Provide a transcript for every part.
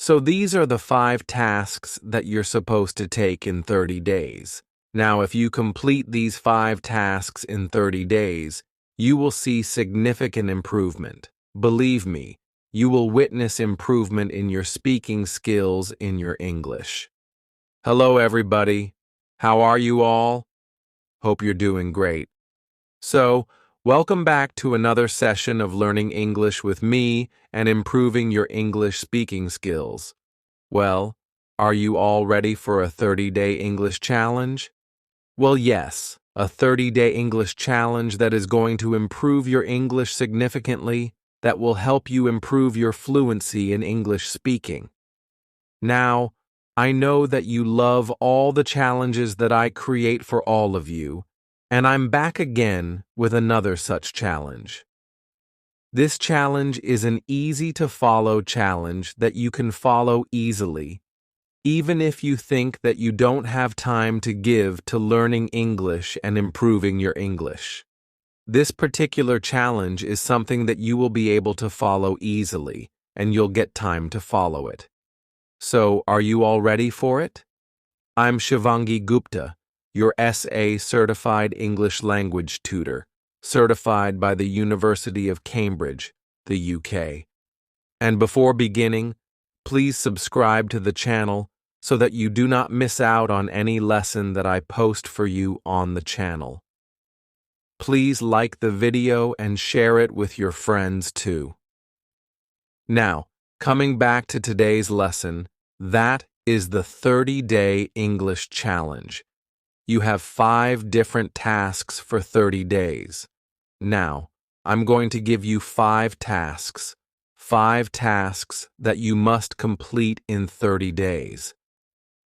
So these are the 5 tasks that you're supposed to take in 30 days. Now, if you complete these 5 tasks in 30 days, you will see significant improvement. Believe me, you will witness improvement in your speaking skills in your English. Hello, everybody. How are you all? Hope you're doing great. So, welcome back to another session of learning English with me and improving your English speaking skills. Well, are you all ready for a 30-day English challenge? Well, yes, a 30-day English challenge that is going to improve your English significantly, that will help you improve your fluency in English speaking. Now, I know that you love all the challenges that I create for all of you, and I'm back again with another such challenge. This challenge is an easy-to-follow challenge that you can follow easily, even if you think that you don't have time to give to learning English and improving your English. This particular challenge is something that you will be able to follow easily, and you'll get time to follow it. So, are you all ready for it? I'm Shivangi Gupta, your SA Certified English Language Tutor, certified by the University of Cambridge, the UK. And before beginning, please subscribe to the channel so that you do not miss out on any lesson that I post for you on the channel. Please like the video and share it with your friends too. Now, coming back to today's lesson, that is the 30-day English challenge. You have 5 different tasks for 30 days. Now, I'm going to give you 5 tasks that you must complete in 30 days.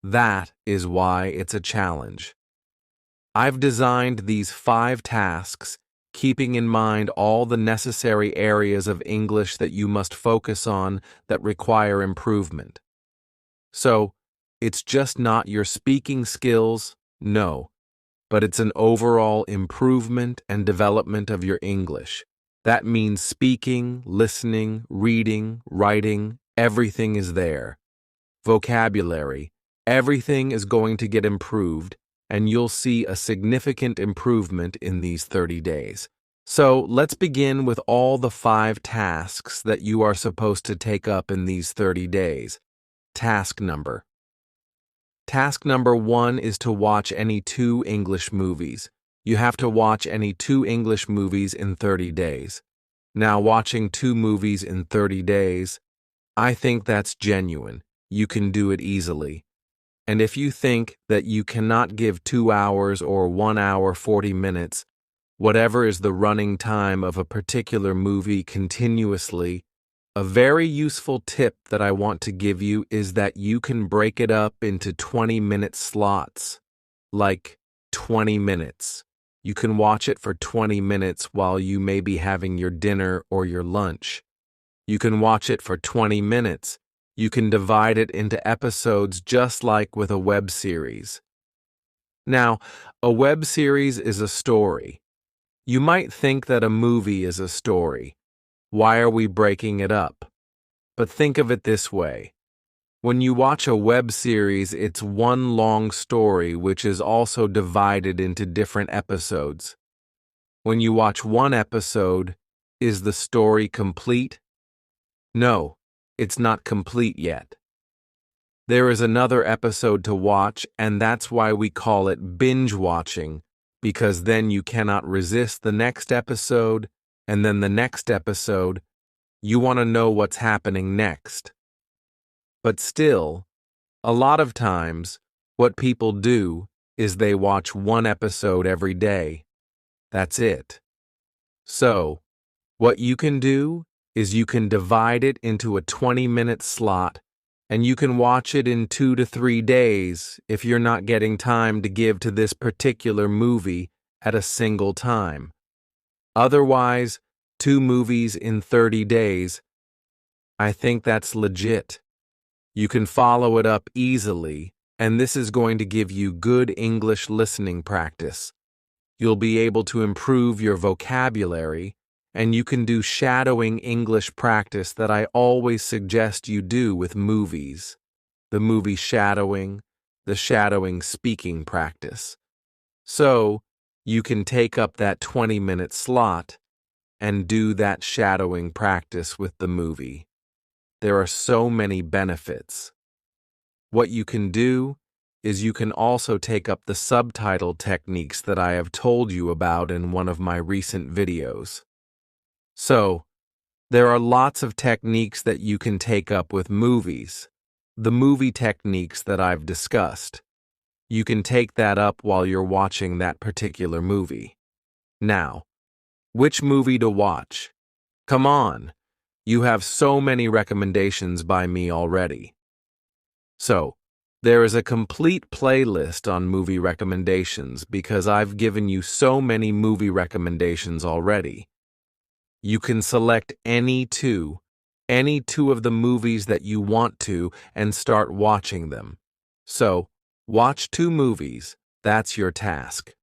That is why it's a challenge. I've designed these 5 tasks, keeping in mind all the necessary areas of English that you must focus on that require improvement. So, it's just not your speaking skills, no, but it's an overall improvement and development of your English. That means speaking, listening, reading, writing, everything is there. Vocabulary, everything is going to get improved, and you'll see a significant improvement in these 30 days. So, let's begin with all the 5 tasks that you are supposed to take up in these 30 days. Task number 1 is to watch any 2 English movies. You have to watch any 2 English movies in 30 days. Now, watching 2 movies in 30 days, I think that's genuine. You can do it easily. And if you think that you cannot give 2 hours or 1 hour 40 minutes, whatever is the running time of a particular movie continuously, a very useful tip that I want to give you is that you can break it up into 20-minute slots, like 20 minutes. You can watch it for 20 minutes while you may be having your dinner or your lunch. You can watch it for 20 minutes. You can divide it into episodes just like with a web series. Now, a web series is a story. You might think that a movie is a story. Why are we breaking it up? But think of it this way. When you watch a web series, it's one long story which is also divided into different episodes. When you watch one episode, is the story complete? No, it's not complete yet. There is another episode to watch, and that's why we call it binge watching, because then you cannot resist the next episode, and then the next episode. You want to know what's happening next. But still, a lot of times, what people do is they watch one episode every day. That's it. So, what you can do is you can divide it into a 20-minute slot, and you can watch it in 2 to 3 days if you're not getting time to give to this particular movie at a single time. Otherwise, 2 movies in 30 days, I think that's legit. You can follow it up easily, and this is going to give you good English listening practice. You'll be able to improve your vocabulary, and you can do shadowing English practice that I always suggest you do with movies. The movie shadowing, the shadowing speaking practice. So, you can take up that 20-minute slot and do that shadowing practice with the movie. There are so many benefits. What you can do is you can also take up the subtitle techniques that I have told you about in one of my recent videos. So, there are lots of techniques that you can take up with movies. The movie techniques that I've discussed. You can take that up while you're watching that particular movie. Now, which movie to watch? Come on, you have so many recommendations by me already. So, there is a complete playlist on movie recommendations because I've given you so many movie recommendations already. You can select any two of the movies that you want to and start watching them. So, watch 2 movies. That's your task.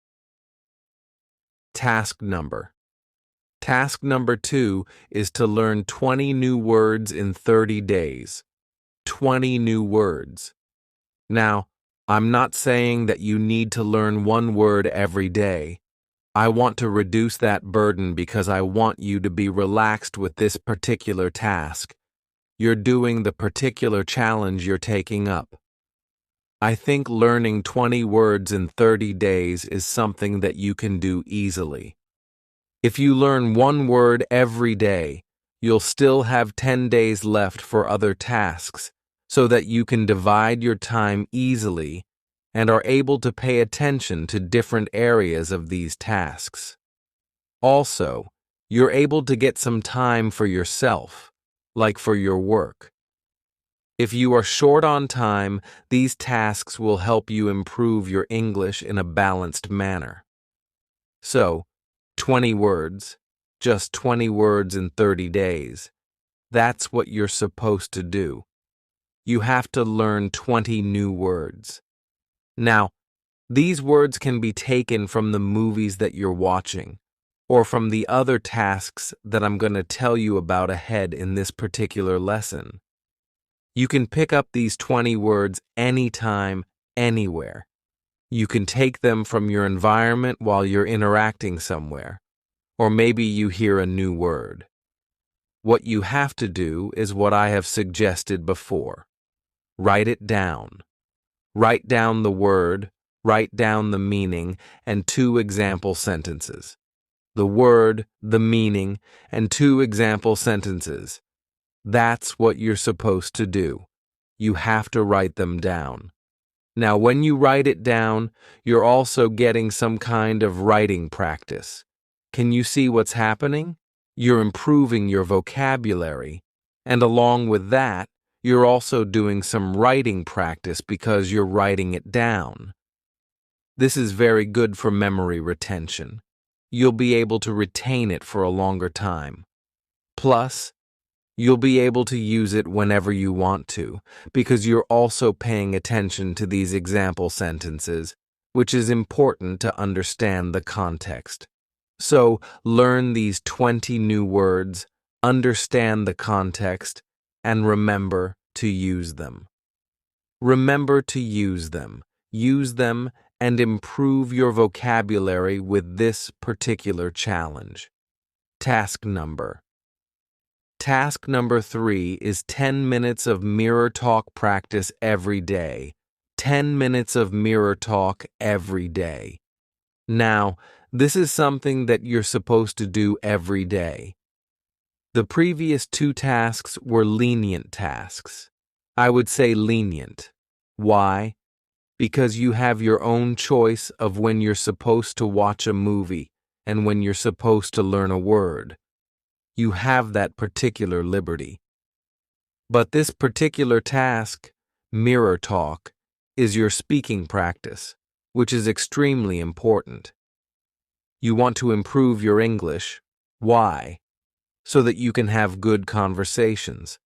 Task number 2 is to learn 20 new words in 30 days. 20 new words. Now, I'm not saying that you need to learn 1 word every day. I want to reduce that burden because I want you to be relaxed with this particular task. You're doing the particular challenge you're taking up. I think learning 20 words in 30 days is something that you can do easily. If you learn 1 word every day, you'll still have 10 days left for other tasks so that you can divide your time easily and are able to pay attention to different areas of these tasks. Also, you're able to get some time for yourself, like for your work. If you are short on time, these tasks will help you improve your English in a balanced manner. So, 20 words, just 20 words in 30 days. That's what you're supposed to do. You have to learn 20 new words. Now, these words can be taken from the movies that you're watching, or from the other tasks that I'm going to tell you about ahead in this particular lesson. You can pick up these 20 words anytime, anywhere. You can take them from your environment while you're interacting somewhere, or maybe you hear a new word. What you have to do is what I have suggested before. Write it down. Write down the word, write down the meaning, and 2 example sentences. The word, the meaning, and 2 example sentences. That's what you're supposed to do. You have to write them down. Now, when you write it down, you're also getting some kind of writing practice. Can you see what's happening? You're improving your vocabulary, and along with that, you're also doing some writing practice because you're writing it down. This is very good for memory retention. You'll be able to retain it for a longer time. Plus, you'll be able to use it whenever you want to, because you're also paying attention to these example sentences, which is important to understand the context. So, learn these 20 new words, understand the context, and remember to use them. Remember to use them, and improve your vocabulary with this particular challenge. Task number 3 is 10 minutes of mirror talk practice every day. 10 minutes of mirror talk every day. Now, this is something that you're supposed to do every day. The previous 2 tasks were lenient tasks. I would say lenient. Why? Because you have your own choice of when you're supposed to watch a movie and when you're supposed to learn a word. You have that particular liberty. But this particular task, mirror talk, is your speaking practice, which is extremely important. You want to improve your English. Why? So that you can have good conversations.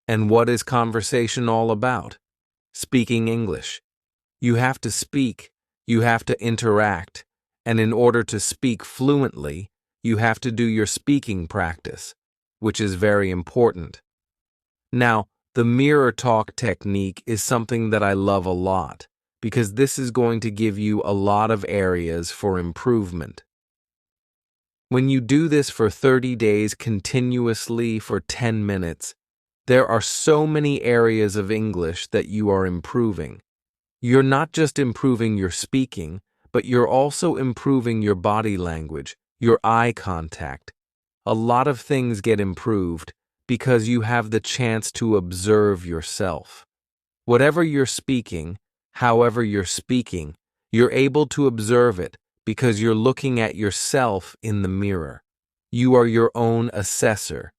And what is conversation all about? Speaking English. You have to speak, you have to interact, and in order to speak fluently, You have to do your speaking practice, which is very important. Now, the mirror talk technique is something that I love a lot because this is going to give you a lot of areas for improvement. When you do this for 30 days continuously for 10 minutes, there are so many areas of English that you are improving. You're not just improving your speaking, but you're also improving your body language, your eye contact. A lot of things get improved because you have the chance to observe yourself. Whatever you're speaking, however you're speaking, you're able to observe it because you're looking at yourself in the mirror. You are your own assessor.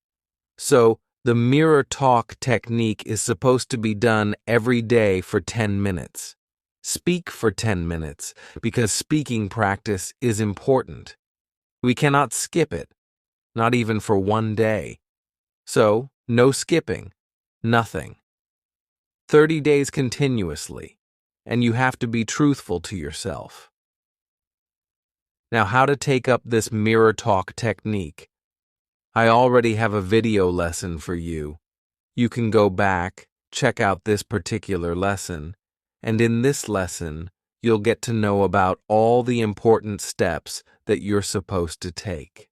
So, the mirror talk technique is supposed to be done every day for 10 minutes. Speak for 10 minutes because speaking practice is important. We cannot skip it, not even for one day. So, no skipping, nothing. 30 days continuously, and you have to be truthful to yourself. Now, how to take up this mirror talk technique. I already have a video lesson for you. You can go back, check out this particular lesson, and in this lesson, you'll get to know about all the important steps that you're supposed to take.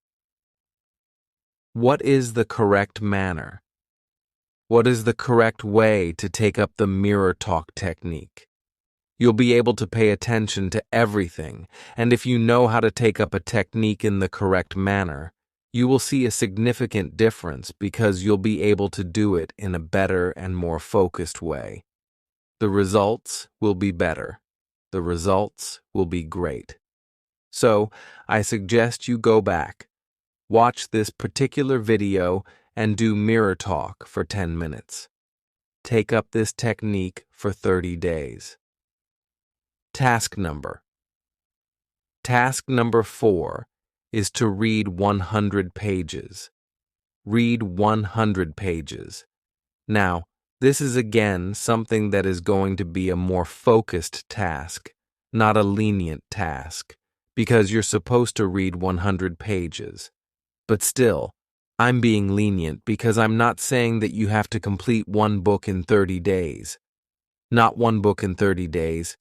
What is the correct manner? What is the correct way to take up the mirror talk technique? You'll be able to pay attention to everything, and if you know how to take up a technique in the correct manner, you will see a significant difference because you'll be able to do it in a better and more focused way. The results will be better. The results will be great. So, I suggest you go back, watch this particular video, and do mirror talk for 10 minutes. Take up this technique for 30 days. Task number. Task number 4 is to read 100 pages. Read 100 pages. Now, this is again something that is going to be a more focused task, not a lenient task, because you're supposed to read 100 pages. But still, I'm being lenient because I'm not saying that you have to complete one book in 30 days. Not one book in 30 days.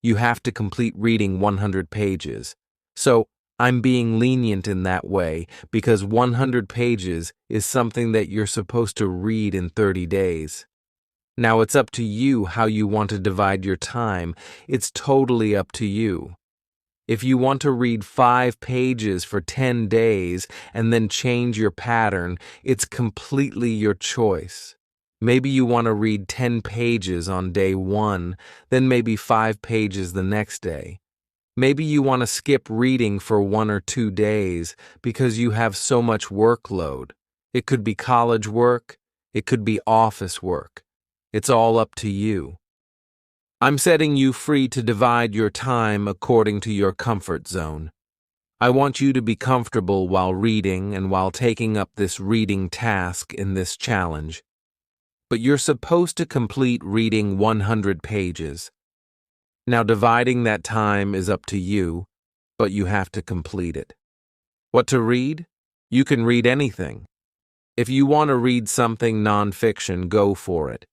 You have to complete reading 100 pages. So, I'm being lenient in that way because 100 pages is something that you're supposed to read in 30 days. Now, it's up to you how you want to divide your time. It's totally up to you. If you want to read 5 pages for 10 days and then change your pattern, it's completely your choice. Maybe you want to read 10 pages on day 1, then maybe 5 pages the next day. Maybe you want to skip reading for 1 or 2 days because you have so much workload. It could be college work, it could be office work. It's all up to you. I'm setting you free to divide your time according to your comfort zone. I want you to be comfortable while reading and while taking up this reading task in this challenge. But you're supposed to complete reading 100 pages. Now, dividing that time is up to you, but you have to complete it. What to read? You can read anything. If you want to read something nonfiction, go for it.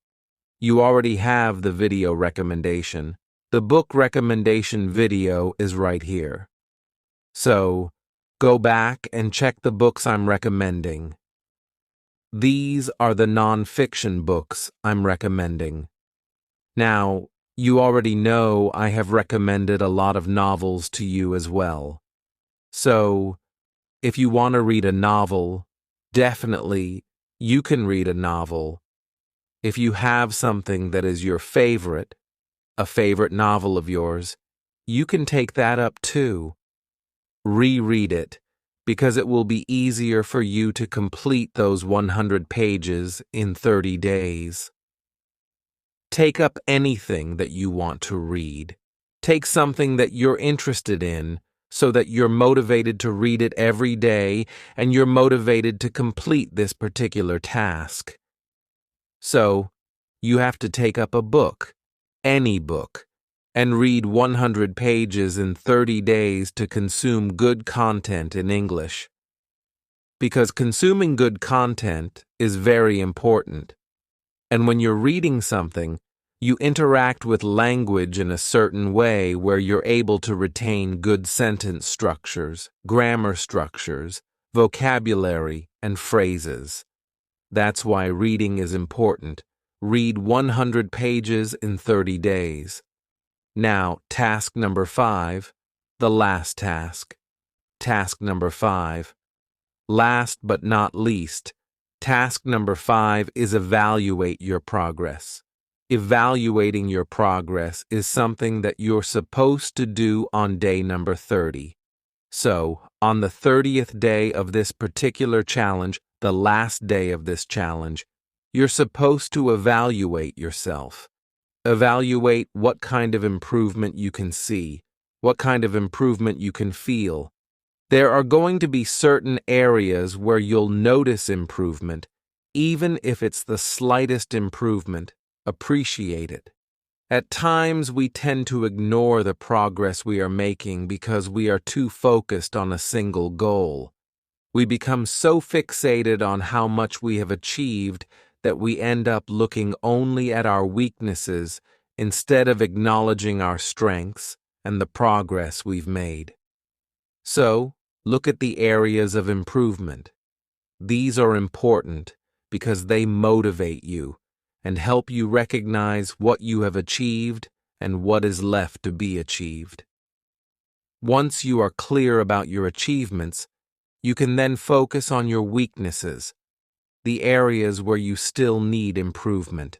You already have the video recommendation. The book recommendation video is right here. So, go back and check the books I'm recommending. These are the nonfiction books I'm recommending. Now, you already know I have recommended a lot of novels to you as well. So, if you want to read a novel, definitely you can read a novel. If you have something that is your favorite, a favorite novel of yours, you can take that up too. Reread it, because it will be easier for you to complete those 100 pages in 30 days. Take up anything that you want to read. Take something that you're interested in so that you're motivated to read it every day and you're motivated to complete this particular task. So, you have to take up a book, any book, and read 100 pages in 30 days to consume good content in English. Because consuming good content is very important. And when you're reading something, you interact with language in a certain way where you're able to retain good sentence structures, grammar structures, vocabulary, and phrases. That's why reading is important. Read 100 pages in 30 days. Now, task number 5, the last task. Task number 5. Last but not least, task number 5 is evaluate your progress. Evaluating your progress is something that you're supposed to do on day number 30. So, on the 30th day of this particular challenge, the last day of this challenge, you're supposed to evaluate yourself. Evaluate what kind of improvement you can see, what kind of improvement you can feel. There are going to be certain areas where you'll notice improvement, even if it's the slightest improvement. Appreciate it. At times, we tend to ignore the progress we are making because we are too focused on a single goal. We become so fixated on how much we have achieved that we end up looking only at our weaknesses instead of acknowledging our strengths and the progress we've made. So, look at the areas of improvement. These are important because they motivate you and help you recognize what you have achieved and what is left to be achieved. Once you are clear about your achievements, you can then focus on your weaknesses, the areas where you still need improvement.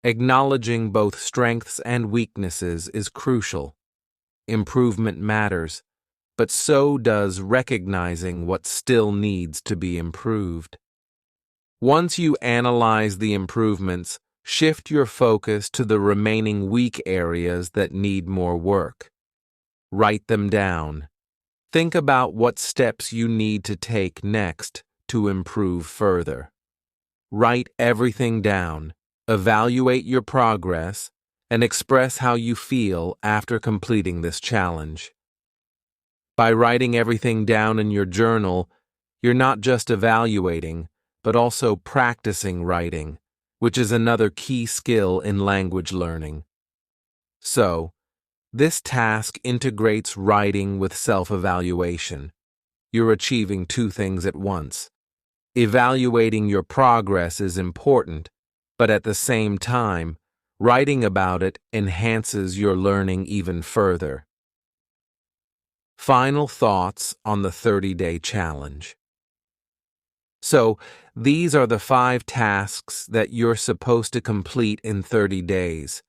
Acknowledging both strengths and weaknesses is crucial. Improvement matters, but so does recognizing what still needs to be improved. Once you analyze the improvements, shift your focus to the remaining weak areas that need more work. Write them down. Think about what steps you need to take next to improve further. Write everything down, evaluate your progress, and express how you feel after completing this challenge. By writing everything down in your journal, you're not just evaluating, but also practicing writing, which is another key skill in language learning. So, this task integrates writing with self-evaluation. You're achieving two things at once. Evaluating your progress is important, but at the same time, writing about it enhances your learning even further. Final thoughts on the 30-day challenge. So, these are the 5 tasks that you're supposed to complete in 30 days.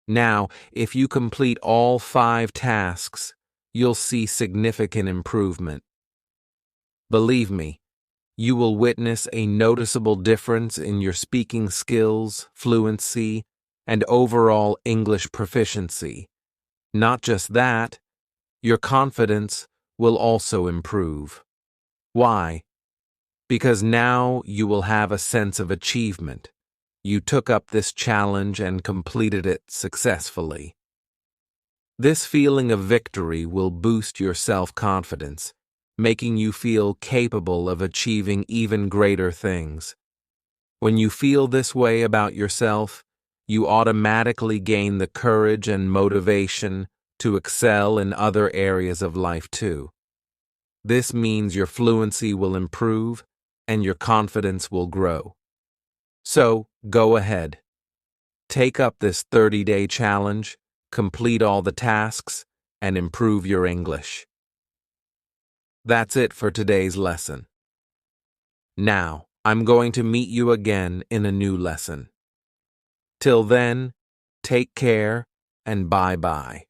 Now, if you complete all 5 tasks, you'll see significant improvement. Believe me, you will witness a noticeable difference in your speaking skills, fluency, and overall English proficiency. Not just that, your confidence will also improve. Why? Because now you will have a sense of achievement. You took up this challenge and completed it successfully. This feeling of victory will boost your self-confidence, making you feel capable of achieving even greater things. When you feel this way about yourself, you automatically gain the courage and motivation to excel in other areas of life too. This means your fluency will improve and your confidence will grow. So, go ahead. Take up this 30-day challenge, complete all the tasks, and improve your English. That's it for today's lesson. Now, I'm going to meet you again in a new lesson. Till then, take care and bye-bye.